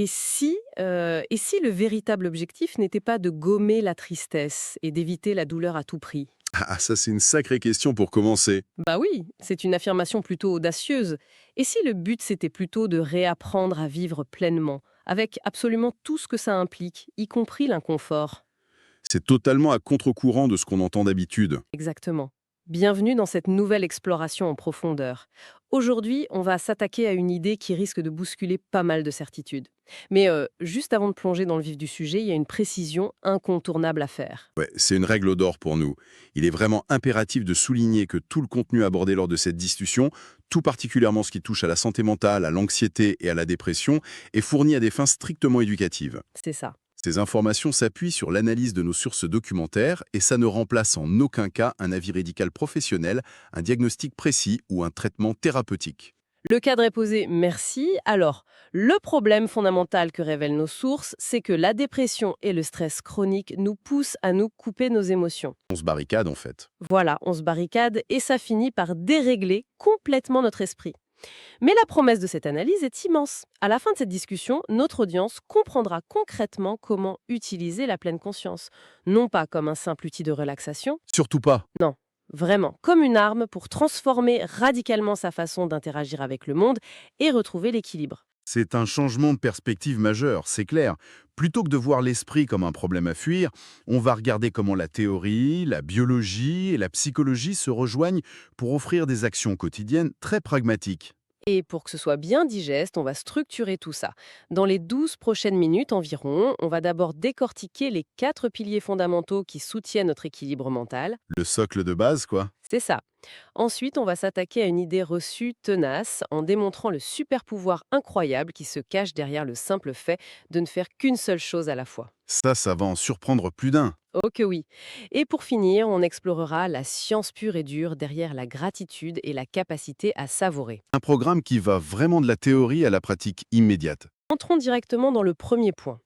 Et si le véritable objectif n'était pas de gommer la tristesse et d'éviter la douleur à tout prix? Ah, ça c'est une sacrée question pour commencer. Bah oui, c'est une affirmation plutôt audacieuse. Et si le but c'était plutôt de réapprendre à vivre pleinement, avec absolument tout ce que ça implique, y compris l'inconfort? C'est totalement à contre-courant de ce qu'on entend d'habitude. Exactement. Bienvenue dans cette nouvelle exploration en profondeur. Aujourd'hui, on va s'attaquer à une idée qui risque de bousculer pas mal de certitudes. Mais juste avant de plonger dans le vif du sujet, il y a une précision incontournable à faire. Ouais, c'est une règle d'or pour nous. Il est vraiment impératif de souligner que tout le contenu abordé lors de cette discussion, tout particulièrement ce qui touche à la santé mentale, à l'anxiété et à la dépression, est fourni à des fins strictement éducatives. C'est ça. Ces informations s'appuient sur l'analyse de nos sources documentaires et ça ne remplace en aucun cas un avis médical professionnel, un diagnostic précis ou un traitement thérapeutique. Le cadre est posé, merci. Alors, le problème fondamental que révèlent nos sources, c'est que la dépression et le stress chronique nous poussent à nous couper nos émotions. On se barricade en fait. Voilà, on se barricade et ça finit par dérégler complètement notre esprit. Mais la promesse de cette analyse est immense. À la fin de cette discussion, notre audience comprendra concrètement comment utiliser la pleine conscience. Non pas comme un simple outil de relaxation, Surtout pas. non, vraiment comme une arme pour transformer radicalement sa façon d'interagir avec le monde et retrouver l'équilibre. C'est un changement de perspective majeur, c'est clair. Plutôt que de voir l'esprit comme un problème à fuir, on va regarder comment la théorie, la biologie et la psychologie se rejoignent pour offrir des actions quotidiennes très pragmatiques. Et pour que ce soit bien digeste, on va structurer tout ça. Dans les 12 prochaines minutes environ, on va d'abord décortiquer les 4 piliers fondamentaux qui soutiennent notre équilibre mental. Le socle de base, quoi. C'est ça. Ensuite, on va s'attaquer à une idée reçue tenace en démontrant le super pouvoir incroyable qui se cache derrière le simple fait de ne faire qu'une seule chose à la fois. Ça va en surprendre plus d'un. Oh que oui. Et pour finir, on explorera la science pure et dure derrière la gratitude et la capacité à savourer. Un programme qui va vraiment de la théorie à la pratique immédiate. Entrons directement dans le premier point.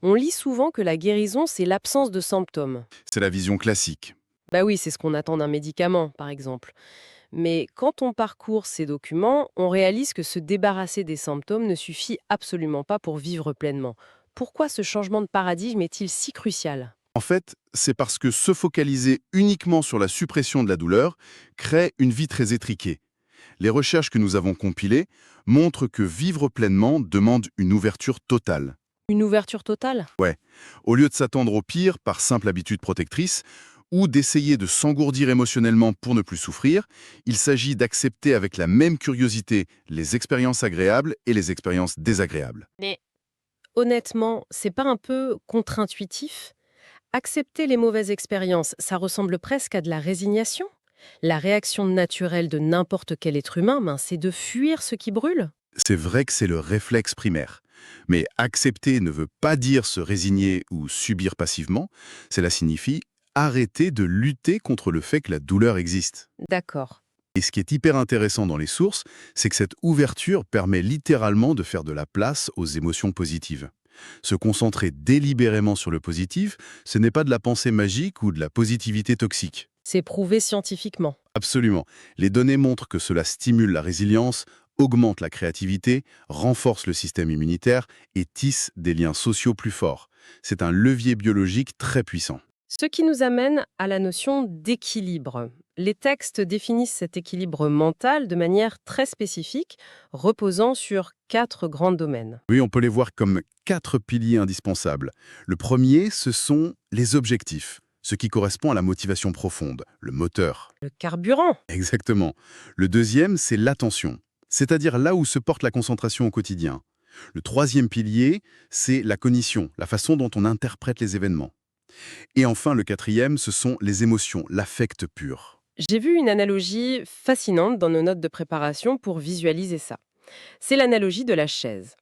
On lit souvent que la guérison, c'est l'absence de symptômes. C'est la vision classique. Bah oui, c'est ce qu'on attend d'un médicament, par exemple. Mais quand on parcourt ces documents, on réalise que se débarrasser des symptômes ne suffit absolument pas pour vivre pleinement. Pourquoi ce changement de paradigme est-il si crucial? En fait, c'est parce que se focaliser uniquement sur la suppression de la douleur crée une vie très étriquée. Les recherches que nous avons compilées montrent que vivre pleinement demande une ouverture totale. Une ouverture totale? Ouais. Au lieu de s'attendre au pire par simple habitude protectrice, ou d'essayer de s'engourdir émotionnellement pour ne plus souffrir, il s'agit d'accepter avec la même curiosité les expériences agréables et les expériences désagréables. Mais honnêtement, c'est pas un peu contre-intuitif? Accepter les mauvaises expériences, ça ressemble presque à de la résignation? La réaction naturelle de n'importe quel être humain, ben, c'est de fuir ce qui brûle. C'est vrai que c'est le réflexe primaire. Mais accepter ne veut pas dire se résigner ou subir passivement. Cela signifie arrêter de lutter contre le fait que la douleur existe. D'accord. Et ce qui est hyper intéressant dans les sources, c'est que cette ouverture permet littéralement de faire de la place aux émotions positives. Se concentrer délibérément sur le positif, ce n'est pas de la pensée magique ou de la positivité toxique. C'est prouvé scientifiquement. Absolument. Les données montrent que cela stimule la résilience, augmente la créativité, renforce le système immunitaire et tisse des liens sociaux plus forts. C'est un levier biologique très puissant. Ce qui nous amène à la notion d'équilibre. Les textes définissent cet équilibre mental de manière très spécifique, reposant sur 4 grands domaines. Oui, on peut les voir comme 4 piliers indispensables. Le premier, ce sont les objectifs, ce qui correspond à la motivation profonde, le moteur. Le carburant, Exactement. Le deuxième, c'est l'attention, c'est-à-dire là où se porte la concentration au quotidien. Le troisième pilier, c'est la cognition, la façon dont on interprète les événements. Et enfin, le quatrième, ce sont les émotions, l'affect pur. j'ai vu une analogie fascinante dans nos notes de préparation pour visualiser ça. C'est l'analogie de la chaise.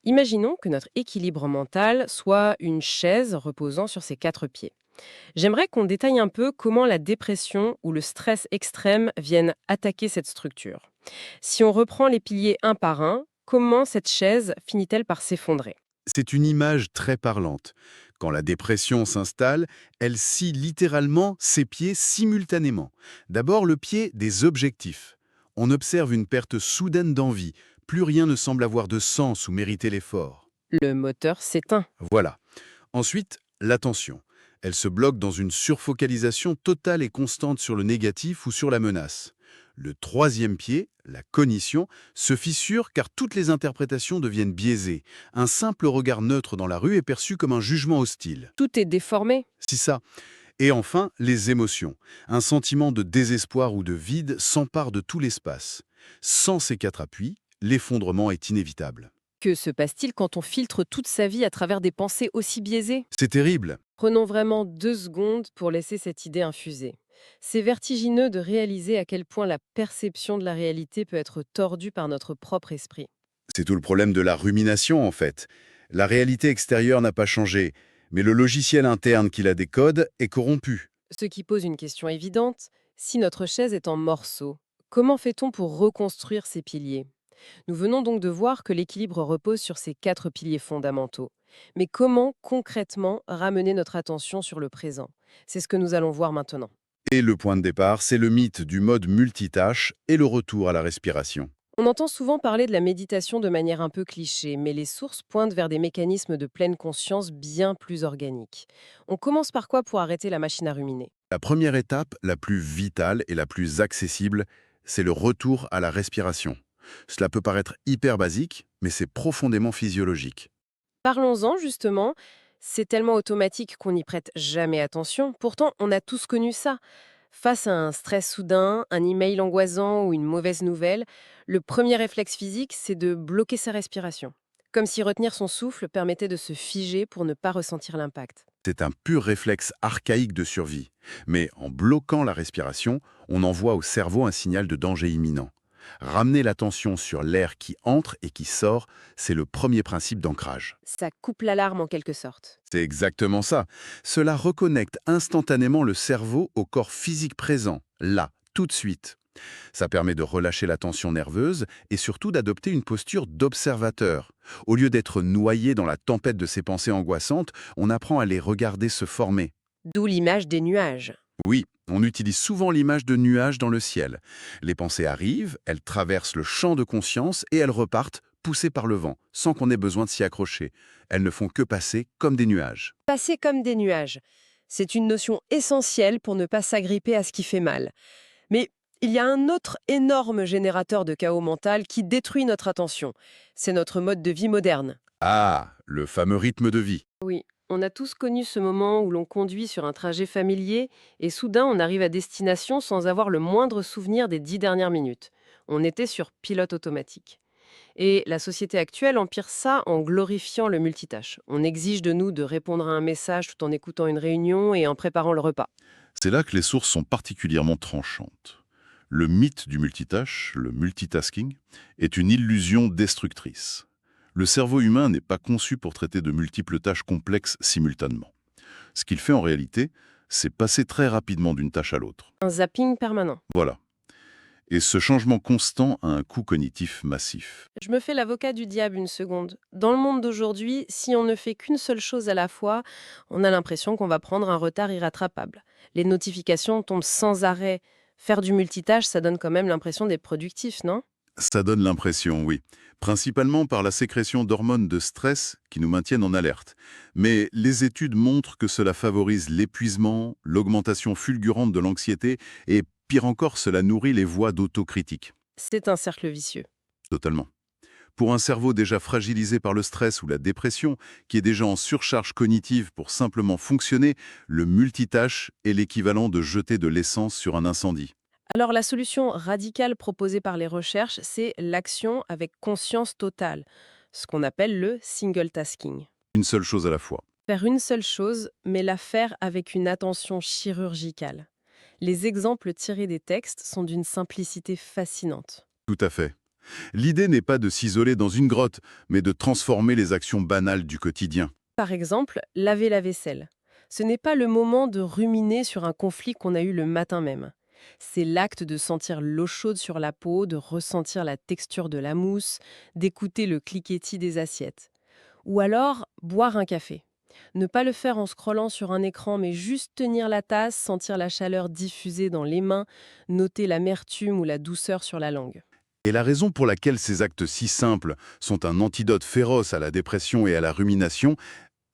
Imaginons que notre équilibre mental soit une chaise reposant sur ses 4 pieds. J'aimerais qu'on détaille un peu comment la dépression ou le stress extrême viennent attaquer cette structure. Si on reprend les piliers un par un, comment cette chaise finit-elle par s'effondrer? C'est une image très parlante. Quand la dépression s'installe, elle scie littéralement ses pieds simultanément. D'abord le pied des objectifs. On observe une perte soudaine d'envie. Plus rien ne semble avoir de sens ou mériter l'effort. Le moteur s'éteint. Voilà. Ensuite, l'attention. Elle se bloque dans une surfocalisation totale et constante sur le négatif ou sur la menace. Le troisième pied, la cognition, se fissure car toutes les interprétations deviennent biaisées. Un simple regard neutre dans la rue est perçu comme un jugement hostile. Tout est déformé. C'est ça. Et enfin, les émotions. Un sentiment de désespoir ou de vide s'empare de tout l'espace. Sans ces quatre appuis, l'effondrement est inévitable. Que se passe-t-il quand on filtre toute sa vie à travers des pensées aussi biaisées? C'est terrible. Prenons vraiment 2 secondes pour laisser cette idée infuser. C'est vertigineux de réaliser à quel point la perception de la réalité peut être tordue par notre propre esprit. C'est tout le problème de la rumination, en fait. La réalité extérieure n'a pas changé, mais le logiciel interne qui la décode est corrompu. Ce qui pose une question évidente, si notre chaise est en morceaux, comment fait-on pour reconstruire ces piliers? Nous venons donc de voir que l'équilibre repose sur ces 4 piliers fondamentaux. Mais comment concrètement ramener notre attention sur le présent? C'est ce que nous allons voir maintenant. Et le point de départ, c'est le mythe du mode multitâche et le retour à la respiration. On entend souvent parler de la méditation de manière un peu cliché, mais les sources pointent vers des mécanismes de pleine conscience bien plus organiques. On commence par quoi pour arrêter la machine à ruminer? La première étape, la plus vitale et la plus accessible, c'est le retour à la respiration. Cela peut paraître hyper basique, mais c'est profondément physiologique. Parlons-en justement. C'est tellement automatique qu'on n'y prête jamais attention. Pourtant, on a tous connu ça. Face à un stress soudain, un email angoissant ou une mauvaise nouvelle, le premier réflexe physique, c'est de bloquer sa respiration. Comme si retenir son souffle permettait de se figer pour ne pas ressentir l'impact. C'est un pur réflexe archaïque de survie. Mais en bloquant la respiration, on envoie au cerveau un signal de danger imminent. Ramener l'attention sur l'air qui entre et qui sort, c'est le premier principe d'ancrage. Ça coupe l'alarme en quelque sorte. C'est exactement ça. Cela reconnecte instantanément le cerveau au corps physique présent, là, tout de suite. Ça permet de relâcher la tension nerveuse et surtout d'adopter une posture d'observateur. Au lieu d'être noyé dans la tempête de ses pensées angoissantes, on apprend à les regarder se former. D'où l'image des nuages. Oui, on utilise souvent l'image de nuages dans le ciel. Les pensées arrivent, elles traversent le champ de conscience et elles repartent, poussées par le vent, sans qu'on ait besoin de s'y accrocher. Elles ne font que passer comme des nuages. Passer comme des nuages. C'est une notion essentielle pour ne pas s'agripper à ce qui fait mal. Mais il y a un autre énorme générateur de chaos mental qui détruit notre attention. C'est notre mode de vie moderne. Ah, le fameux rythme de vie. Oui, on a tous connu ce moment où l'on conduit sur un trajet familier et soudain on arrive à destination sans avoir le moindre souvenir des 10 dernières minutes. On était sur pilote automatique. Et la société actuelle empire ça en glorifiant le multitâche. On exige de nous de répondre à un message tout en écoutant une réunion et en préparant le repas. C'est là que les sources sont particulièrement tranchantes. Le mythe du multitâche, le multitasking, est une illusion destructrice. Le cerveau humain n'est pas conçu pour traiter de multiples tâches complexes simultanément. Ce qu'il fait en réalité, c'est passer très rapidement d'une tâche à l'autre. Un zapping permanent. Voilà. Et ce changement constant a un coût cognitif massif. Je me fais l'avocat du diable une seconde. Dans le monde d'aujourd'hui, si on ne fait qu'une seule chose à la fois, on a l'impression qu'on va prendre un retard irrattrapable. Les notifications tombent sans arrêt. Faire du multitâche, ça donne quand même l'impression d'être productif, non? Ça donne l'impression, oui. Principalement par la sécrétion d'hormones de stress qui nous maintiennent en alerte. Mais les études montrent que cela favorise l'épuisement, l'augmentation fulgurante de l'anxiété et, pire encore, cela nourrit les voies d'autocritique. C'est un cercle vicieux. Totalement. Pour un cerveau déjà fragilisé par le stress ou la dépression, qui est déjà en surcharge cognitive pour simplement fonctionner, le multitâche est l'équivalent de jeter de l'essence sur un incendie. Alors la solution radicale proposée par les recherches, c'est l'action avec conscience totale, ce qu'on appelle le single tasking. Une seule chose à la fois. Faire une seule chose, mais la faire avec une attention chirurgicale. Les exemples tirés des textes sont d'une simplicité fascinante. Tout à fait. L'idée n'est pas de s'isoler dans une grotte, mais de transformer les actions banales du quotidien. Par exemple, laver la vaisselle. Ce n'est pas le moment de ruminer sur un conflit qu'on a eu le matin même. C'est l'acte de sentir l'eau chaude sur la peau, de ressentir la texture de la mousse, d'écouter le cliquetis des assiettes. Ou alors, boire un café. Ne pas le faire en scrollant sur un écran, mais juste tenir la tasse, sentir la chaleur diffusée dans les mains, noter l'amertume ou la douceur sur la langue. Et la raison pour laquelle ces actes si simples sont un antidote féroce à la dépression et à la rumination,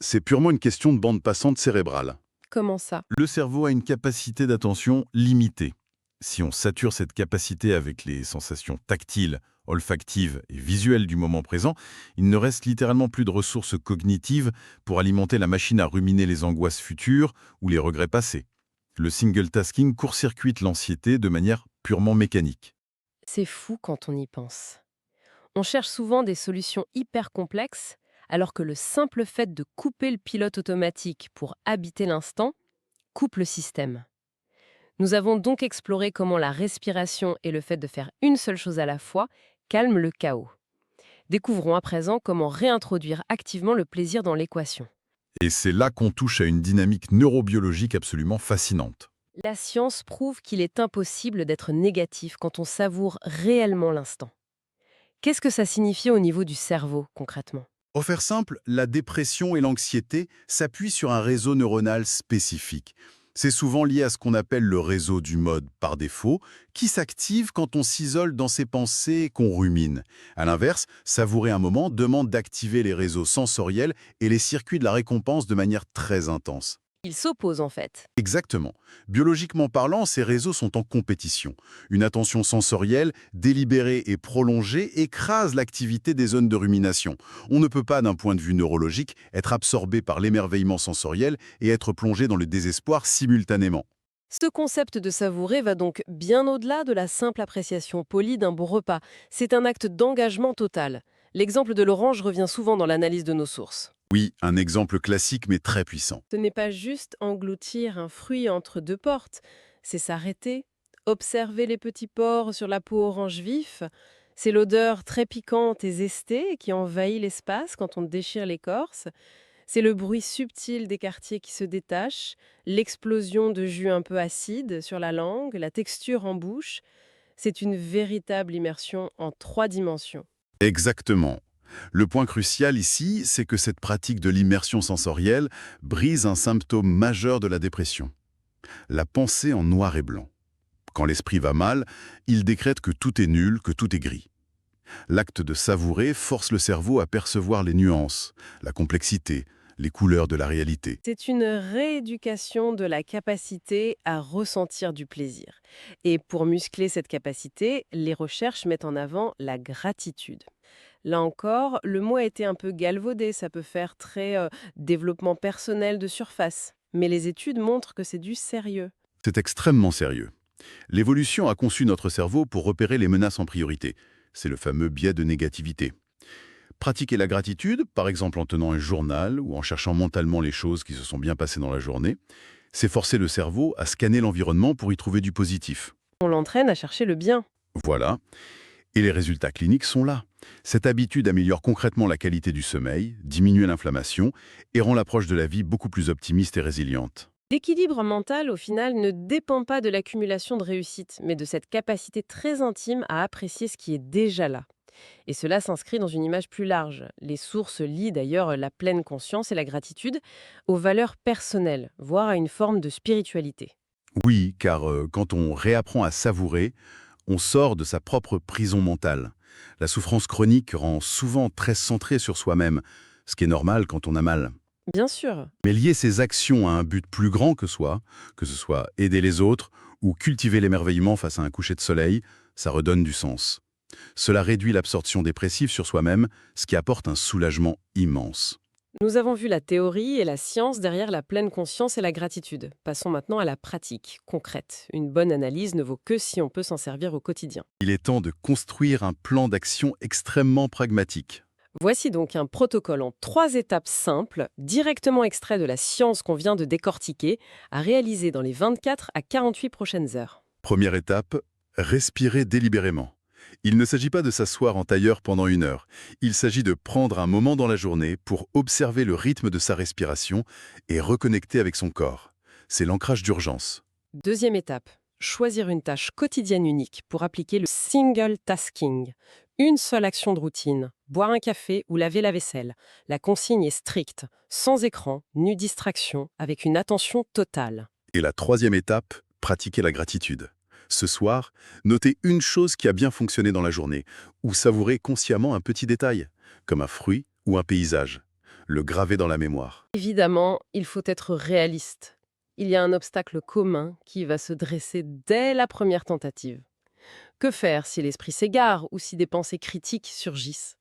c'est purement une question de bande passante cérébrale. Comment ça? Le cerveau a une capacité d'attention limitée. Si on sature cette capacité avec les sensations tactiles, olfactives et visuelles du moment présent, il ne reste littéralement plus de ressources cognitives pour alimenter la machine à ruminer les angoisses futures ou les regrets passés. Le single tasking court-circuite l'anxiété de manière purement mécanique. C'est fou quand on y pense. On cherche souvent des solutions hyper complexes, alors que le simple fait de couper le pilote automatique pour habiter l'instant coupe le système. Nous avons donc exploré comment la respiration et le fait de faire une seule chose à la fois calment le chaos. Découvrons à présent comment réintroduire activement le plaisir dans l'équation. Et c'est là qu'on touche à une dynamique neurobiologique absolument fascinante. La science prouve qu'il est impossible d'être négatif quand on savoure réellement l'instant. Qu'est-ce que ça signifie au niveau du cerveau, concrètement? Pour faire simple, la dépression et l'anxiété s'appuient sur un réseau neuronal spécifique. C'est souvent lié à ce qu'on appelle le réseau du mode par défaut, qui s'active quand on s'isole dans ses pensées et qu'on rumine. À l'inverse, savourer un moment demande d'activer les réseaux sensoriels et les circuits de la récompense de manière très intense. Ils s'opposent en fait. Exactement. Biologiquement parlant, ces réseaux sont en compétition. Une attention sensorielle, délibérée et prolongée écrase l'activité des zones de rumination. On ne peut pas, d'un point de vue neurologique, être absorbé par l'émerveillement sensoriel et être plongé dans le désespoir simultanément. Ce concept de savourer va donc bien au-delà de la simple appréciation polie d'un bon repas. C'est un acte d'engagement total. L'exemple de l'orange revient souvent dans l'analyse de nos sources. Oui, un exemple classique mais très puissant. Ce n'est pas juste engloutir un fruit entre deux portes, c'est s'arrêter, observer les petits pores sur la peau orange vif. C'est l'odeur très piquante et zestée qui envahit l'espace quand on déchire l'écorce. C'est le bruit subtil des quartiers qui se détachent, l'explosion de jus un peu acide sur la langue, la texture en bouche. C'est une véritable immersion en 3 dimensions. Exactement. Le point crucial ici, c'est que cette pratique de l'immersion sensorielle brise un symptôme majeur de la dépression. La pensée en noir et blanc. Quand l'esprit va mal, il décrète que tout est nul, que tout est gris. L'acte de savourer force le cerveau à percevoir les nuances, la complexité, les couleurs de la réalité. C'est une rééducation de la capacité à ressentir du plaisir. Et pour muscler cette capacité, les recherches mettent en avant la gratitude. Là encore, le mot a été un peu galvaudé, ça peut faire très développement personnel de surface. Mais les études montrent que c'est du sérieux. C'est extrêmement sérieux. L'évolution a conçu notre cerveau pour repérer les menaces en priorité. C'est le fameux biais de négativité. Pratiquer la gratitude, par exemple en tenant un journal ou en cherchant mentalement les choses qui se sont bien passées dans la journée, c'est forcer le cerveau à scanner l'environnement pour y trouver du positif. On l'entraîne à chercher le bien. Voilà. Et les résultats cliniques sont là. Cette habitude améliore concrètement la qualité du sommeil, diminue l'inflammation et rend l'approche de la vie beaucoup plus optimiste et résiliente. L'équilibre mental, au final, ne dépend pas de l'accumulation de réussite, mais de cette capacité très intime à apprécier ce qui est déjà là. Et cela s'inscrit dans une image plus large. Les sources lient d'ailleurs la pleine conscience et la gratitude aux valeurs personnelles, voire à une forme de spiritualité. Oui, car quand on réapprend à savourer, on sort de sa propre prison mentale. La souffrance chronique rend souvent très centrée sur soi-même, ce qui est normal quand on a mal. Bien sûr, Mais lier ses actions à un but plus grand que soi, que ce soit aider les autres ou cultiver l'émerveillement face à un coucher de soleil, ça redonne du sens. Cela réduit l'absorption dépressive sur soi-même, ce qui apporte un soulagement immense. nous avons vu la théorie et la science derrière la pleine conscience et la gratitude. Passons maintenant à la pratique, concrète. Une bonne analyse ne vaut que si on peut s'en servir au quotidien. Il est temps de construire un plan d'action extrêmement pragmatique. Voici donc un protocole en 3 étapes simples, directement extrait de la science qu'on vient de décortiquer, à réaliser dans les 24 à 48 prochaines heures. Première étape, respirer délibérément. Il ne s'agit pas de s'asseoir en tailleur pendant 1 heure. Il s'agit de prendre un moment dans la journée pour observer le rythme de sa respiration et reconnecter avec son corps. C'est l'ancrage d'urgence. Deuxième étape, choisir une tâche quotidienne unique pour appliquer le single tasking. Une seule action de routine, boire un café ou laver la vaisselle. La consigne est stricte, sans écran, ni distraction, avec une attention totale. Et la troisième étape, pratiquer la gratitude. Ce soir, notez une chose qui a bien fonctionné dans la journée, ou savourez consciemment un petit détail, comme un fruit ou un paysage. Le graver dans la mémoire. Évidemment, il faut être réaliste. Il y a un obstacle commun qui va se dresser dès la première tentative. Que faire si l'esprit s'égare ou si des pensées critiques surgissent?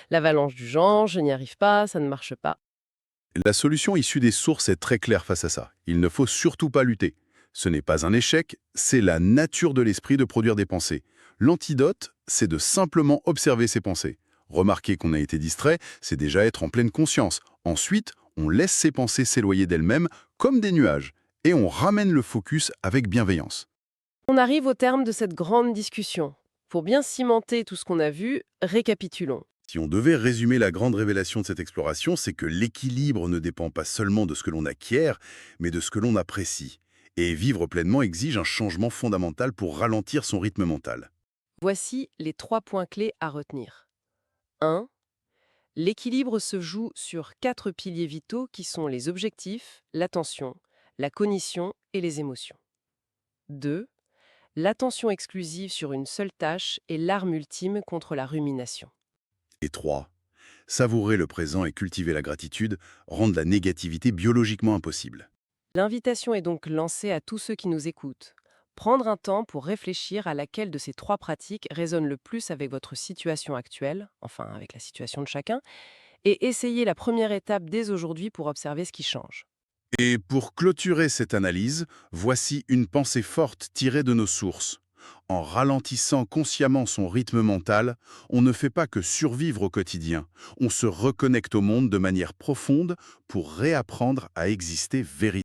L'avalanche du genre, je n'y arrive pas, ça ne marche pas. La solution issue des sources est très claire face à ça. Il ne faut surtout pas lutter. Ce n'est pas un échec, c'est la nature de l'esprit de produire des pensées. L'antidote, c'est de simplement observer ses pensées. Remarquer qu'on a été distrait, c'est déjà être en pleine conscience. Ensuite, on laisse ses pensées s'éloigner d'elles-mêmes comme des nuages. Et on ramène le focus avec bienveillance. On arrive au terme de cette grande discussion. Pour bien cimenter tout ce qu'on a vu, récapitulons. Si on devait résumer la grande révélation de cette exploration, c'est que l'équilibre ne dépend pas seulement de ce que l'on acquiert, mais de ce que l'on apprécie. Et vivre pleinement exige un changement fondamental pour ralentir son rythme mental. Voici les 3 points clés à retenir. 1. L'équilibre se joue sur 4 piliers vitaux qui sont les objectifs, l'attention, la cognition et les émotions. 2. L'attention exclusive sur une seule tâche est l'arme ultime contre la rumination. Et 3. Savourer le présent et cultiver la gratitude rendent la négativité biologiquement impossible. L'invitation est donc lancée à tous ceux qui nous écoutent. Prendre un temps pour réfléchir à laquelle de ces 3 pratiques résonne le plus avec votre situation actuelle, enfin avec la situation de chacun, et essayez la première étape dès aujourd'hui pour observer ce qui change. Et pour clôturer cette analyse, voici une pensée forte tirée de nos sources. En ralentissant consciemment son rythme mental, on ne fait pas que survivre au quotidien, on se reconnecte au monde de manière profonde pour réapprendre à exister véritablement.